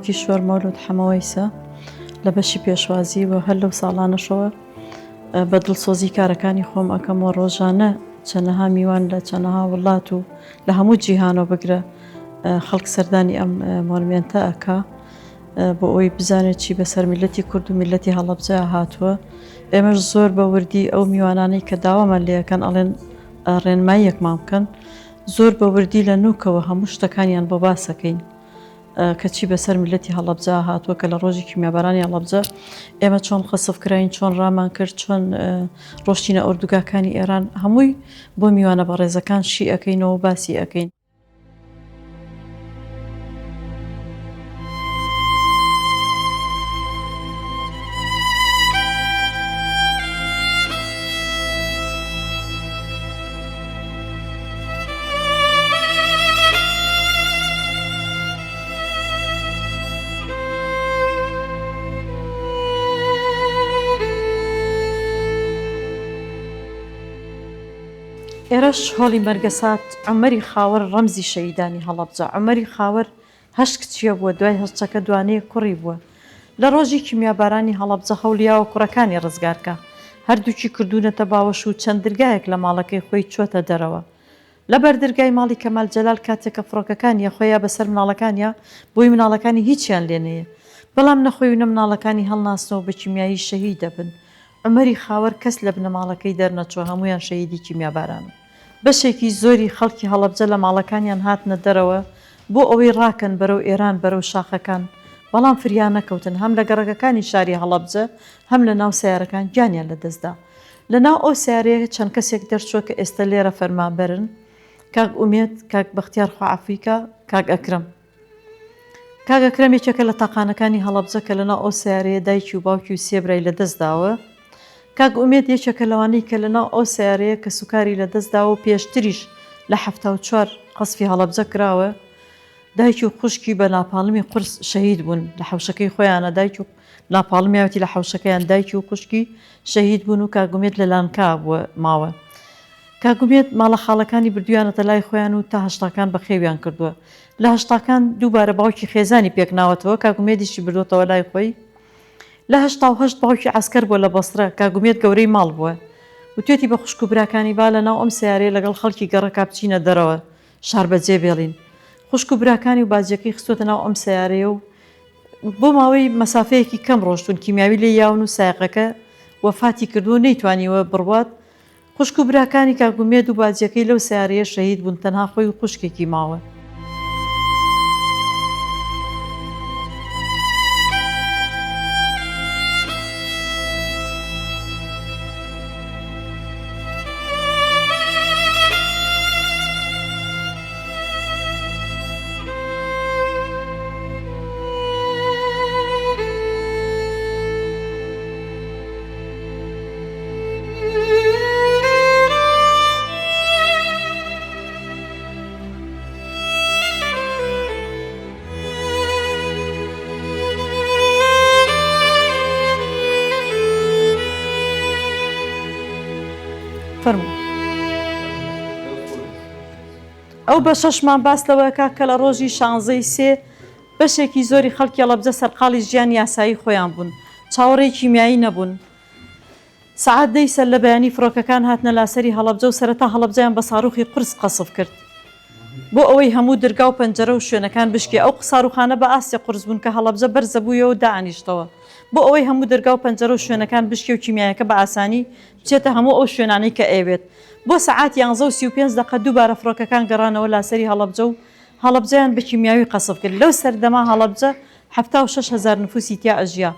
کیشوەر مەولود حەمەوەیسە لە بەشی پێشوازی و هەر لەو ساڵانەشەوە بە دڵسۆزی کارەکانی خۆم ئەەکەمەوە ڕۆژانە چەندەها میوان لە چەندەها وڵات و لە هەموو جیهانەوە بگرە خەڵک سەردانی ئەم مۆنمێنتە ئەکا بۆ ئەوی بزانێت چی بەسەر میلەتی کورد و میلەتی هەڵەبجە هاتووە. ئێمەش زۆر بە وردی ئەو میوانانەی کە داوامان لێەکەن ئەڵێن ڕێنماییەکمان بکەن، زۆر بە وردی لە نوکەوە هەموو شتەکانیان بۆ باسەکەین کەچی بەسەر میلەتی هەڵەبجە هاتووە کە لە ڕۆژی کیمیابارانی هەڵەبجە ئێمە چۆن خەسفکراین، چۆن ڕامان کرد، چۆن ڕۆشتینە ئۆردوگاکانی ئێران هەمووی بۆ میوانە بە ڕێزەکان شی ئەەکەینەوە باسی ئەەکەین. ئێرەش هۆڵی مەرگەسات عومەری خاوەر ڕەمزی شەیدانی هەڵەبجە. عومەری خاوەر هەشت کچیە بووە، دوای هەشتەکە دوانەیە کوڕی بووە. لە ڕۆژی کیمیابارانی هەڵەبجە هەولیاوە کوڕەکانی ڕزگارکە، هەردووکی کردوونەتە باوەش و چەند دەرگایەک لە ماڵەکەی خۆی چوەتە دەرەوە. لەبەر دەرگای ماڵی کەمال جەلال کاتێکە فڕۆکەکانیە خۆیان بەسەر مناڵەکانیە بۆی مناڵەکانی هیچیان لێنەیە، بەڵام نەخۆی و نە مناڵەکانی هەڵناسنەوە بە کیمیایی شەهید دەبن. عومەری خاوەر کەس لە بنەماڵەکەی دەرنەچوە، هەمویان شەهیدی کیمیابارانە. بەشێکی زۆری خەڵکی هەڵەبجە لە ماڵەکانیان هاتنە دەرەوە بۆ ئەوەی ڕاکەن بەرەو ئێران بەرەو شاخەکان، بەڵام فریان نەکەوتن، هەم لە گەڕەکەکانی شاری هەڵەبجە هەم لە ناو سیارەکان گیانیان لەدەستدا. لە ناو ئەو سیارەیە چەند کەسێک دەرچووە کە ئێستا لێرە فەرمانبەرن، کاک ئومێد، کاک بەختیار خوعافیکە، کاک ئەکرەم. کاک ئەکرەم یەکێکە لە تاقانەکانی هەڵەبجە کە لە ناو ئەو سیارەیە دایکی و باوکی و سێ برای لەدەستداوە. کاک ئومێد یەکێکە لەوانەی کە لەناو ئەو سیارەیە کە سوکاری لەدەستداوە و پێشتریش لە 74 قەسفی هەڵەبجە کراوە. دایکی و خوشکی بە ناپاڵمی قورس شەهید بوون لە حەوشەکەی خۆیانە، دایکی و ناپاڵمیاوەتی لە حەوشەکەیان دایکی و خوشکی شەهید بوون و کاک ئومێد لە لانکا بووە ماوە. کاک ئومێد ماڵە خاڵەکانی بردویانەتە لای خۆیان و تا هەشتاکان بەخێویان کردووە. لە هەشتاکان دووبارە باوکی خێزانی پێکناوەتەوە، کاک ئومێدیشی بردوتەوە لای خۆی. لە 1970 باوکی عسکەر بووە لە بەسرە، کاک ئومێد گەورەی ماڵ بووە و توێتی بە خوشک و براکانی با لە ناو ئەم سیارەیە لەگەڵ خەڵکی گەڕەکا بچینە دەرەوە شار بەجێ بێڵین. خوشک و براکانی و باجەکەی خستوتە ناو ئەم سیارەیە و بۆ ماوەی مەسافەیەکی کەم ڕۆشتون، کیمیاوی لێ یاون و سایقەکە وەفاتی کردو و نەیتوانیوە بڕوات. خوشک و براکانی کاک ئومێد و باجەکەی لەو سیارەیە شەهید بوون، تەنها خۆی و خوشکێکی ماوە. ئەو بە شەشمان باس لەوەکە کە لە ڕۆژی 16ی سێ بەشێکی زۆری خەڵکی هەڵەبجە سەرقاڵی ژیان یاسایی خۆیان بوون، چاوەڕێی کیمیایی نەبوون. سەعات 10 سەر لە بەیانی فڕۆکەکان هاتنە لاسەری هەڵەبجە و سەرەتا هەڵەبجەیان بە ساڕوخی قورس قەسف کرد بۆ ئەوەی هەموو دەرگا و پەنجەرە و شوێنەکان بشکێ. ئەو ساڕوخانە بە ئاستی قورس بوون کە هەڵەبجە بەرزە بوویەوە و دائانیشتەوە بۆ ئەوەی هەموو دەرگا و پەنجەرە و شوێنەکان بشکێ و کیمیایەکە بە ئاسانی بچێتە هەموو ئەو شوێنانەی کە ئەوێت. بۆ سەعات 11:35 دووبارە فڕۆکەکان گەڕانەوە لاسەری هەڵەبجە و هەڵەبجەیان بە کیمیاوی قەسف کرد. لەو سەردەما هەڵەبجە 76,000 نفوسی تیا ئەژیا،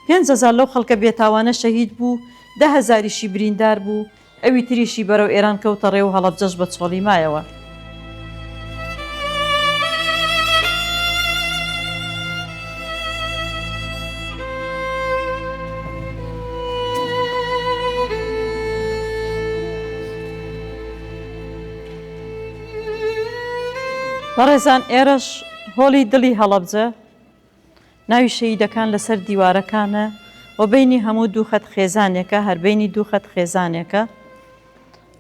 5,000 لەو خەڵکە بێتاوانە شەهید بوو، 10,000یشی بریندار بوو، ئەوی تریشی بەرەو ئێران کەوتە ڕێ و هەڵەبجەش بە چۆڵی مایەوە. بەڕێزان، ئێرەش هۆڵی دڵی هەڵەبجە ناوی شەهیدەکان لەسەر دیوارەکانە و بینی هەموو دووخەت خێزانێکە، هەربینی دووخەت خێزانێکە.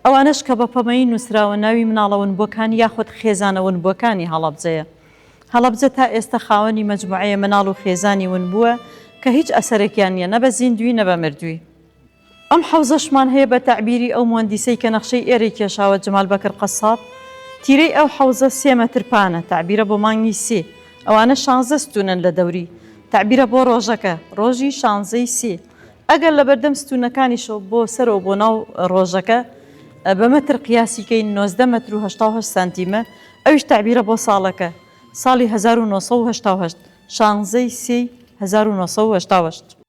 ئەوانش کە بە پەمەی نووسراوە ناوی مناڵەون بۆکانی یاخود خێزانەون بۆکانی هەڵەبجەیە. هەڵەبجە تا ئێستا خاوەنی مەجموعەیە مەناڵ و خێزانی ون بووە کە هیچ ئەسەرێکیان نیە نە بە زیندوی نە بە مردووی. ئەم حەوزەشمان هەیە بە تعبیری ئەو مهندیسەی کە نەخشەی ئێرەی کێشاوە جەمال بەکر قەساب. تیرەی ئەو حەوزە 3 مەترپانە تعبیرە بۆ مانگی 3 ئەوانە 16 ستونن لە دەوری تعبیرە بۆ ڕۆژەکە ڕۆژی 16ی 3 ئەگەر لە بەردەم ستونەکانیشەوە بۆ سەرەوە بۆ ناو ڕۆژەکە بە مەتر قیاسیکەی 19 مەتر و 88 سانتیمە ئەویش تعبیرە بۆ ساڵەکە ساڵی 1988 16ی 3 1988.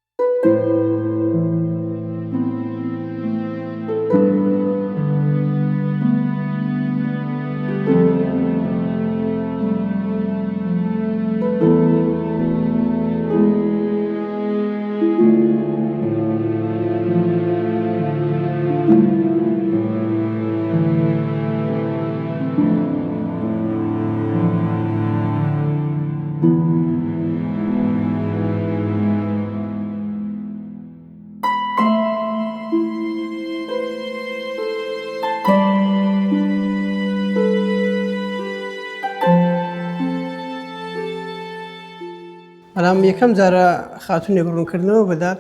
بەڵام یەکەم جارە خاتونێک ڕوونکردنەوە بەدات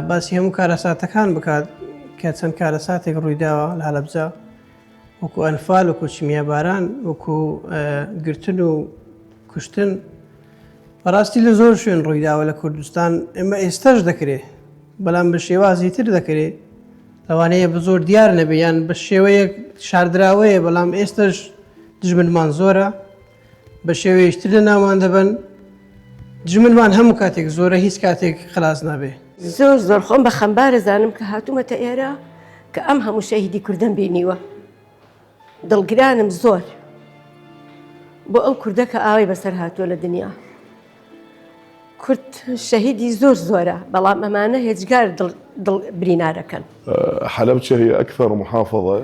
باسی هەموو کارەساتەکان بکات کە چەند کارەساتێک ڕوویداوە لە هەڵەبجە وەکو ئەنفال وەکو چیمیاباران وەکو گرتن و کوشتن بەڕاستی لە زۆر شوێن ڕوویداوە لە کوردستان ئێمە ئێستاش دەکرێت بەڵام بە شێوازی تر دەکرێت لەوانەیە بە زۆر دیار نەبیان بە شێوەیەک شاردراوەیە بەڵام ئێستش دژمنمان زۆرە بە شێوەیەشتر لە ناومان دەبن دژمنمان هەموو کاتێک زۆرە هیچ کاتێک خلاص نابێ. زۆر خۆم بە خەمبارە زانم کە هاتوومەتە ئێرە کە ئەم هەموو شەهیدی کوردم بینیوە دڵگرانم زۆر بۆ ئەو کوردە کە ئاوای بەسەر هاتووە لە دنیا. کورد شەهیدی زۆرە بەڵام ئەمانە هێچگار دڵ برینارەکەن. حەلەبجە هي أكثر محافظة.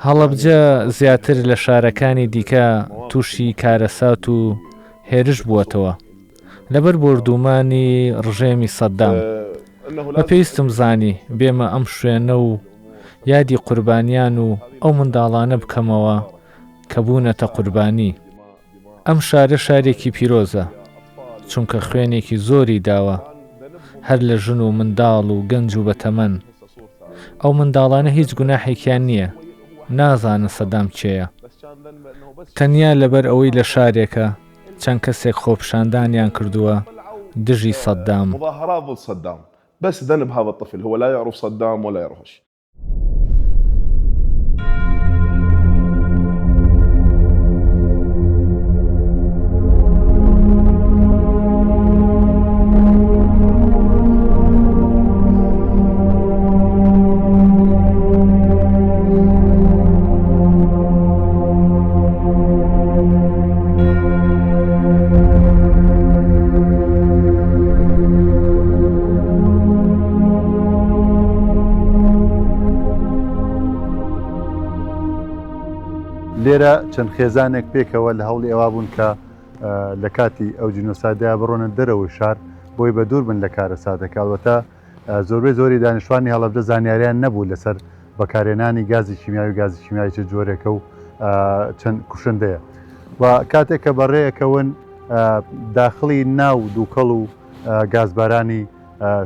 هەڵەبجە زیاتر لە شارەکانی دیکە تووشی کارەسات و هێرش بووەتەوە لەبەر بردومانی ڕژێمی سەددام. بە پێویستم زانی بێمە ئەم شوێنە و یادی قوربانیان و ئەو منداڵانە بکەمەوە کە بوونەتە قوربانی. ئەم شارە شارێکی پیرۆزە چونکە خوێنێکی زۆری داوە هەر لە ژن و منداڵ و گەنج و بەتەمەن. ئەو منداڵانە هیچ گوناحێکیان نییە نازانە سەدام چێیە تەنیا لەبەر ئەوەی لە شارێکە چەند کەسێک خۆپشاندانیان کردووە دژی صدام. مظاهرات ضد صدام بس ذنب هذا الطفل هو لا يعرف صدام ولا يعرفش. لێرە چەند خێزانێک پێکەوە لە هەوڵی ئەوە بوون کە لە کاتی ئەو جینۆسایدەیە بڕۆنە دەرەوەی شار بۆی بە دوور بن لە کارەساتەکە. ئەلبەتە زۆری دانیشتوانی هەڵەبجە زانیاریان نەبوو لەسەر بەکارهێنانی گازی کیمیاوی و گازی کیمیایی چ جۆرێکە و چەند کوشندەیە و کاتێک کە بەڕێیەکەون داخڵی ناو دووکەڵ و گازبارانی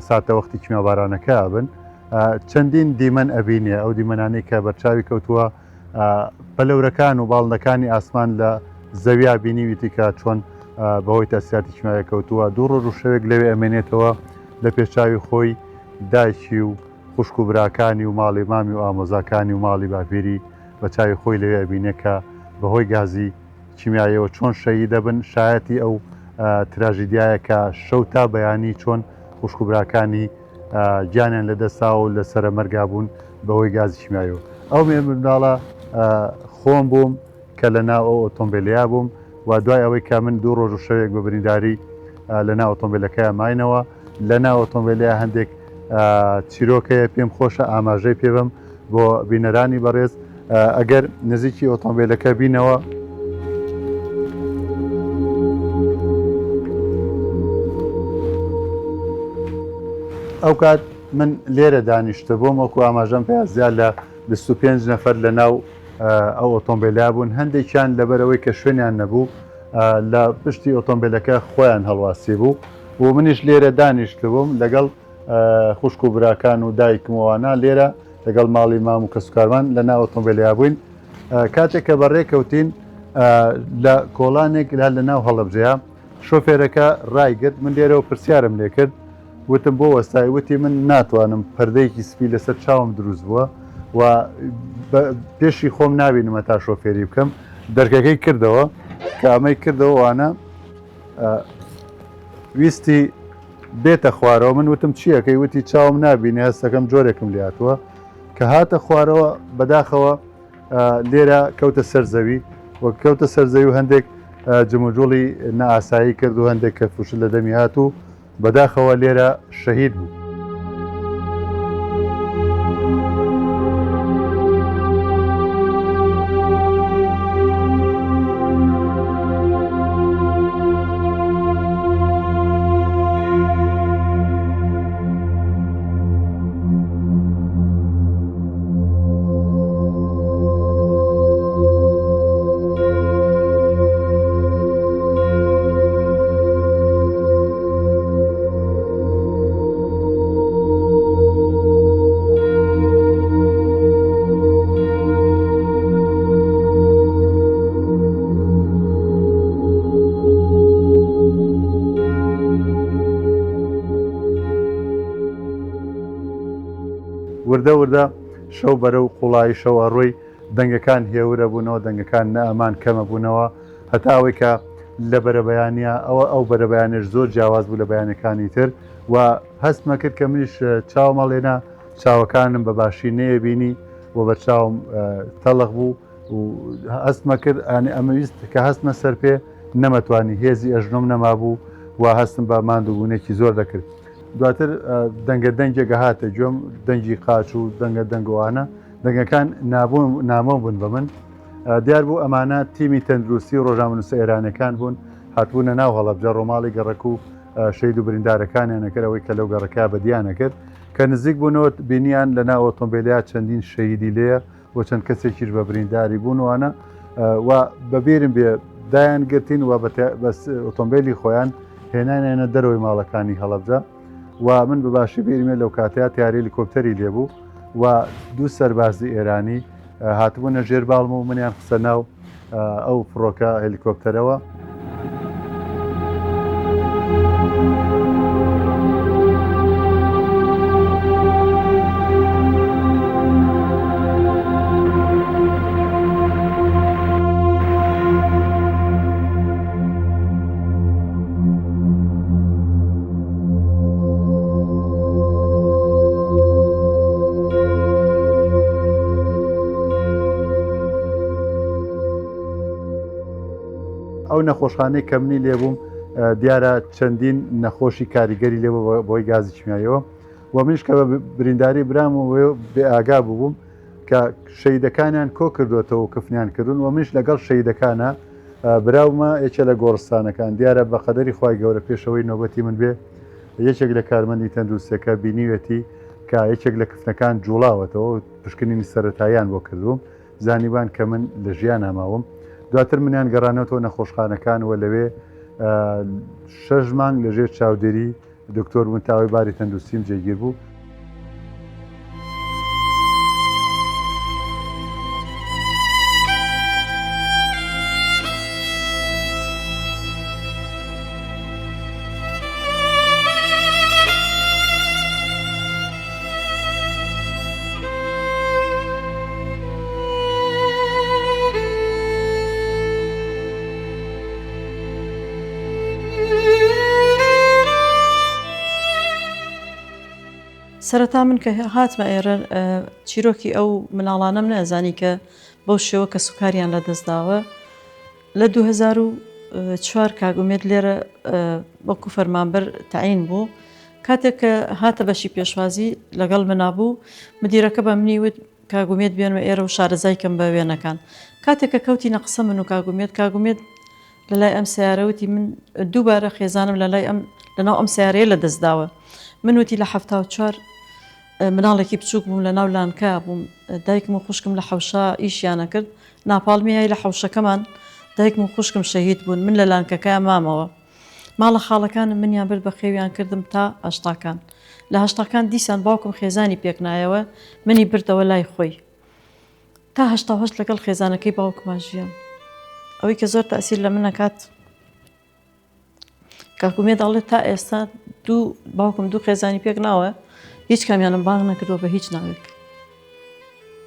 ساتە وەختی کیمیابارانەکە بن چەندین دیمەن ئەبینێ ئەو دیمەنانەی کە بەرچاوی کەوتووە پەلەورەکان و باڵندەکانی ئاسمان لە زەویا بینیویتی کە چۆن بەهۆی تەسیاتی کیمیایی کەوتووە دوو ڕۆژ و شەوێک لەوێ ئەمێنێتەوە لە پێشچاوی خۆی دایکی و خوشک و براکانی و ماڵی مامی و ئامۆزاکانی و ماڵی باپیری بە چاوی خۆی لەوێ ئەبینێ کە بەهۆی گازی کیمیاییەوە چۆن شەیی دەبن شایەتی ئەو تراژیدیایە کە شەو تا بەیانی چۆن خوشک و براکانی گیانیان لەدەستاوە و لە سرە مەرگا بوون بەهۆی گازی کیمیاییەوە. ئەو منداڵە خۆم بووم کە لە ناو ئەو ئۆتۆمبیلیا بووم و دوای ئەوەی کە من دوو ڕۆژ و شەوێک بە برینداری لە ناو ئۆتۆمبیلەکەی ماینەوە لە ناو ئۆتۆمبیلیا هەندێک چیرۆکەیە پێم خۆشە ئاماژەی پێبم بۆ بینەرانی بەڕێز ئەگەر نزیکی ئۆتۆمبیلەکە بینەوە ئەو کات من لێرە دانیشتە بۆم وەکو ئاماژەم پێ زیاد لە 25 نەفەر لە ناو ئەو ئۆتۆمبیلیا بوون هەندێکیان لەبەرەوەی کە شوێنیان نەبوو لە پشتی ئۆتۆمبیلەکە خۆیان هەڵواسی بوو و منیش لێرە دانیشتبووم لەگەڵ خوشک و براکان و دایکمەوانە لێرە لەگەڵ ماڵی مام و کەسوکارمان لە ناو ئۆتۆمبیلیا بووین کاتێک کە بەڕێکەوتین لە کۆڵانێک لە ناو هەڵەبجەیە شۆفێرەکە ڕایگرت من لێرەوە پرسیارم لێ کرد وتم بۆ وەستای وتی من ناتوانم پەردەیەکی سپی لەسەر چاوم دروست بووە و پێشی خۆم نابینمە تا شۆفێری بکەم دەرکەکەی کردەوە کە ئەمەی کردەوە وانە ویستی بێتە خوارەوە من وتم چیەکەی وتی چاوم نبینی هەستەکەم جۆرێکم لاتووە کە هاتە خوارەوە بەداخەوە لێرە کەوتە سەرزەوی وە کەوتە سەرزەوی و هەندێک جموجوڵی نائاسایی کرد و هەندێک کە فوش لە دەمی هات و بەداخەوە لێرە شەهید بوو. وردە وردە شەو بەرە و قوڵایی شەو ئەڕۆی دەنگەکان هێورە بوونەوە دەنگەکان نەئەمان کەمە بوونەوە هەتا ئەوەی کە لە بەرەبەیانە ئەو بەرەبەیانش زۆر جیاواز بوو لە بەیانەکانی تر و هەستمە کرد کە منیش چاومەڵێنا چاوەکانم بە باشی نەیەبینی و بە چاوم تەڵق بوو و هەستمە کرد ئەمەویست کە هەستمە سەر پێ نەمەتوانی هێزی ئەژنۆم نەما بوو و هەستم بە ماندووبوونێکی زۆر دەکرد. دواتر دەنگە دەنگێکە هاتە گوێم دەنگی قاچ و دەنگە دەنگوانە دەنگەکان نامۆ بوون بە من دیار بوو ئەمانە تیمی تەندروستی و ڕۆژنامەنووسە ئێرانەکان بوون هاتبوونە ناو هەڵەبجە ڕۆماڵی گەڕەک و شەید و بریندارەکانیانەکەرەوەی کە لەو گەڕەکە بەدیانە کرد کە نزیک بوونەوە بینیان لە ناو ئۆتۆمبیلیا چەندین شەیدی لێە و چەند کەسێکیش بە برینداری بوونوانە و بەبیرم بێ دایان گرتین و بە ئۆتۆمبیلی خۆیان هێنانیانە دەرەوەی ماڵەکانی هەڵەبجە و من بەباشی بیرمێ لەو کاتەیە تیاری هلیکۆپتەری لێبوو و دوو سەربازی ئێرانی هاتبوونە ژێر باڵم و منیان قسە ناو ئەو فڕۆکە هلیکۆپتەرەوە. ئەو نەخۆشخانەی کە منی لێبووم دیارە چەندین نەخۆشی کاریگەری لێ بۆی گازی کیمیاییەوە و منیش کە بە برینداری برام و بێ ئاگا بووبووم کە شەیدەکانیان کۆ کردوێتەوە و کفنیان کردوون و منیش لەگەڵ شەیدەکانە براومە یەکێ لە گۆڕستانەکان دیارە بە قەدەری خوای گەورە پێشەوەی نۆبەتی من بێ یەکێک لە کارمەندی تەندروستیەکە بینیوێتی کە یەکێک لە کفنەکان جوڵاوەتەوە پشکنینی سەرەتاییان بۆ کردوم زانیبان کە من لە ژیان ئاماوم. دواتر منیان گەڕانەوەەوە نەخۆشخانەکان و لەوێ 6 مانگ لەژێر چاودێری دکتۆر منتاوی باری تەندروستیم جێگیر بوو. سەرەتا من کە هاتمە ئێرە چیرۆکی ئەو مناڵانەم نەزانی کە بەو شێوە کە سوکاریان لە دەستداوە لە 2004 کاگومێت لێرە وەکو فەرمانبەر تەعین بوو کاتێک کە هاتە بەشی پێشوازی لەگەڵ منابوو مدیرەکە بە منی وت کاگومێت بێنمە ئێرە و شارەزای کەم بە وێنەکان کاتێک کە کەوتی نەقسە من و کاگومێت لەلای ئەم سیارەوتی من دووبارە خێزانم لەناو ئەم سیارەیە لە دەستداوە من وتی لە 74 مناڵێکی بچووک بووم لە ناو لانکا بووم دایکم و خوشکم لە حەوشا ئیشیانە کرد ناپاڵمیایی لە حەوشەکەمان دایکم و خوشکم شەهید بوون من لە لانکەکە مامەوە ماڵە خاڵەکانم منیان برد بە خێویان کردم تا هەشتاکان لە هەشتاکان دیسان باوکم خێزانی پێکنایەوە منی بردەوە لای خۆی تا هەشتا لەگەڵ خێزانەکەی باوکمان ژیان ئەوەی کە زۆر تەسیر لە منەکات کاکومێ دەڵێت تا ئێستا باوکم دوو خێزانی پێک ناوە هیچ کامیانم بانگ نەکردووە بە هیچ ناوێک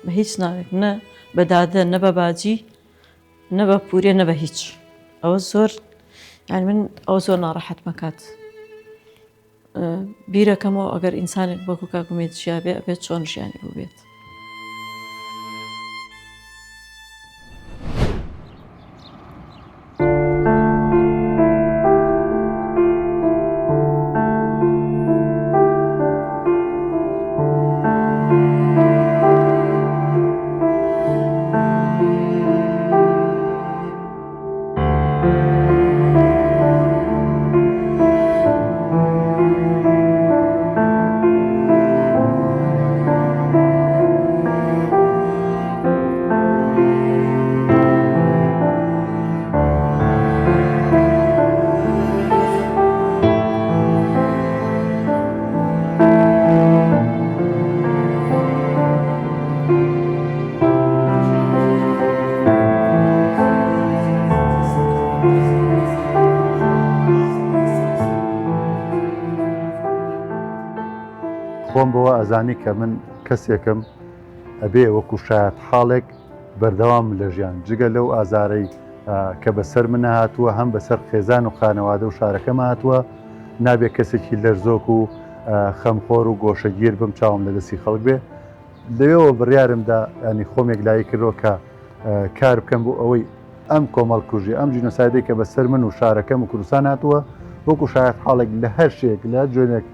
بە هیچ ناوێک نە بە دادە نە بە باجی نە بە پورێ نە بە هیچ ئەوە زۆر یعنی من ئەو زۆر ناڕەحەت مەکات بیرەکەمەوە ئەگەر ئینسانێک بۆکو کاکومێت ژیابێ ئەبێت چۆن ژیانی بوو بێت خۆم بەوە ئەزانی کە من کەسێکم ئەبێ وەکو شایەت حاڵێک بەردەوام لە ژیان جگە لەو ئازارەی کە بەسەر من هاتووە هەم بەسەر خێزان و خانەوادە و شارەکەمە هاتووە نابێ کەسێکی لەرزۆک و خەمخۆر و گۆشەگیر بم چاوم لە دەستی خەڵک بێ لەوێەوە بڕیارمدا ینی خۆمێک لای کردەوە کە کار بکەم بۆ ئەوەی ئەم کۆمەڵکوژی ئەم جینۆسایدەی کە بەسەر من و شارەکەم و کوردستان هاتووە وەکو شایەت حاڵێک لە هەر شتێک لە جوێنێک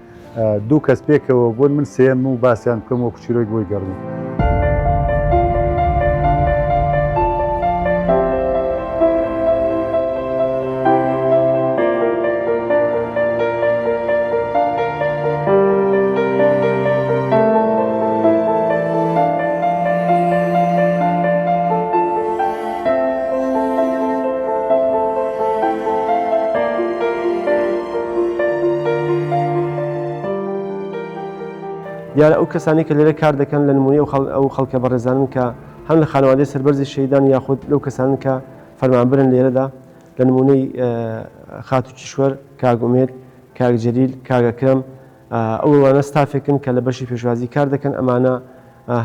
دوو کەس پێکەوە بۆن من سێم و باسییان بکەم وەکو چیرۆی بۆی گەڕن. دیارە ئەو کەسانی کە لێرە کار دەکەن لە نمونەی ئەو خەڵکە بەڕێزانن کە هەم لە خانەوادەی سەربەرزی شەهیدان یاخود لەو کەسانن کە فەرمانبرن لێرەدا لە نمونەی خاتو کیشوەر کاگومێت کاگجەلیل کاگەکرم ئەوانە ستافێکن کە لە بەشی پێشوازی کار دەکەن ئەمانە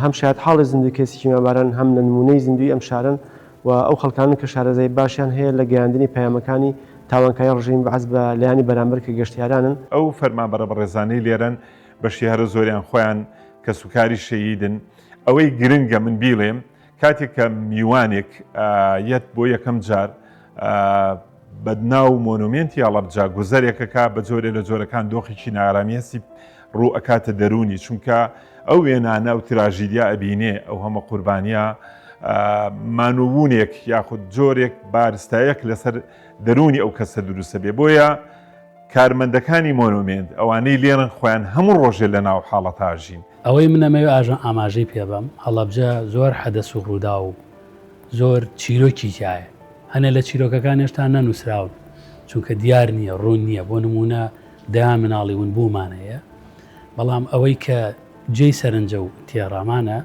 هەم شاید حاڵی زیندوی کەسی کیمیاباران هەم لە نمونەی زیندوی ئەم شارن و ئەو خەڵکانن کە شارەزای باشیان هەیە لە گەیاندنی پەیامەکانی تاوانکاری ڕژیم بەعەز بە لایانی بەرامبەر کە گەشتیارانن ئەو فەرمانبەرە بەڕێزانەی لێرەن بەشی هەرە زۆریان خۆیان کە سوکاری شەهیدن ئەوەی گرنگە من بیڵێم کاتێک کە میوانێک یەت بۆ یەکەم جار بەدناو مۆنومنتی هەڵەبجا گوزەرێکەکە بە جۆرێ لە جۆرەکان دۆخێکی نارامیەسی ڕوو ئەکاتە دەرونی چونکە ئەو وێنانە و تراژیدیا ئەبینێ ئەو هەمە قوربانیە مانوبوونێک یاخود جۆرێک بارستایەک لەسەر دەرونی ئەو کەسە دروستە بێ بۆیە کارمەندەکانی مۆنومنت ئەوانەی لێرن خۆیان هەموو ڕۆژێ لە ناو حاڵەتاژین ئەوەی منەمەوێ ئاژان ئاماژەی پێبم هەڵەبجە زۆر حەدەس و ڕوودا و زۆر چیرۆکی تایە هەنە لە چیرۆکەکان هێشتا نەنووسراون چونکە دیار نییە ڕوون نییە بۆ نمونە دەیان مناڵی ون بوومانەیە بەڵام ئەوەی کە جێی سەرنجە و تێڕامانە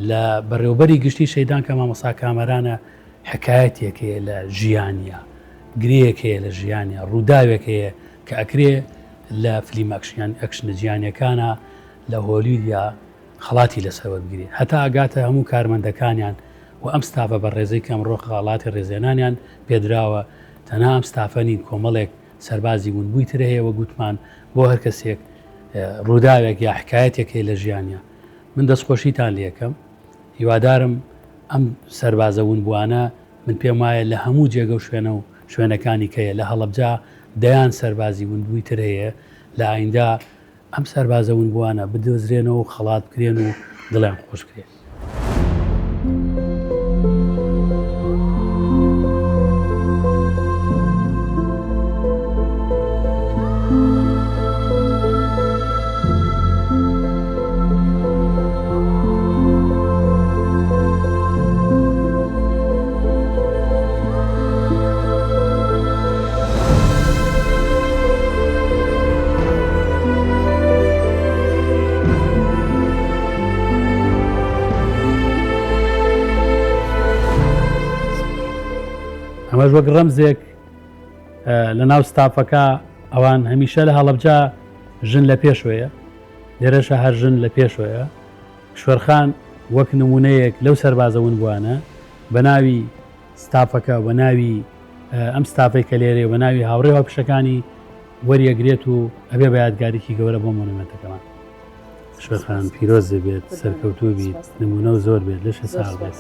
لە بەڕێوبەری گشتی شەیدان کە مامۆستا کامەرانە حکایەتێکەیە لە ژیانە گرەیەک هەیە لە ژیانە ڕووداوێک هەیە کە ئەکرێ لە فلیم ئەکشنە جیانیەکانە لە هۆلیودیا خەڵاتی لەسەرەوە بگرێت هەتا ئاگاتە هەموو کارمەندەکانیان و ئەم ستافە بە ڕێزەی کەم ڕۆ خاڵاتی ڕێزێنانیان پێدراوە تەنها ئەم ستافەنین کۆمەڵێک سەربازی بوون بووی تر هەیە وە گوتمان بۆ هەر کەسێک ڕووداوێک یا حکایەتێک هەیە لە ژیانە من دەستخۆشیتان لێکەم هیوادارم ئەم سەربازەون بوانە من پێم وایە لە هەموو جێگە و شوێنە و شوێنەکانی کەیە لە هەڵەبجا دەیان سەربازی بوونبووی تر هەیە لە ئایندا ئەم سەربازەون بوانە بدۆزرێنەوە و خەڵات بکرێن و دڵیان خۆش بکرێت. ئەمەش وەک ڕەمزێک لە ناو ستافەکە ئەوان هەمیشە لە هەڵەبجا ژن لە پێشوەیە، لێرەشە هەر ژن لە پێشوەیە. کشوەرخان وەک نمونەیەک لەو سەربازەون بووانە بە ناوی ستافەکە بە ناوی ئەم ستافەی کە لێرێ بە ناوی هاوڕێ هاوپشەکانی وەریەگرێت و ئەبێ بە یادگاریکی گەورە بۆ مۆنومنتەکەمان. کشوەرخان پیرۆز بێت، سەرکەوتوو بیت، نمونە و زۆر بێت، لەش ساڵ بێت.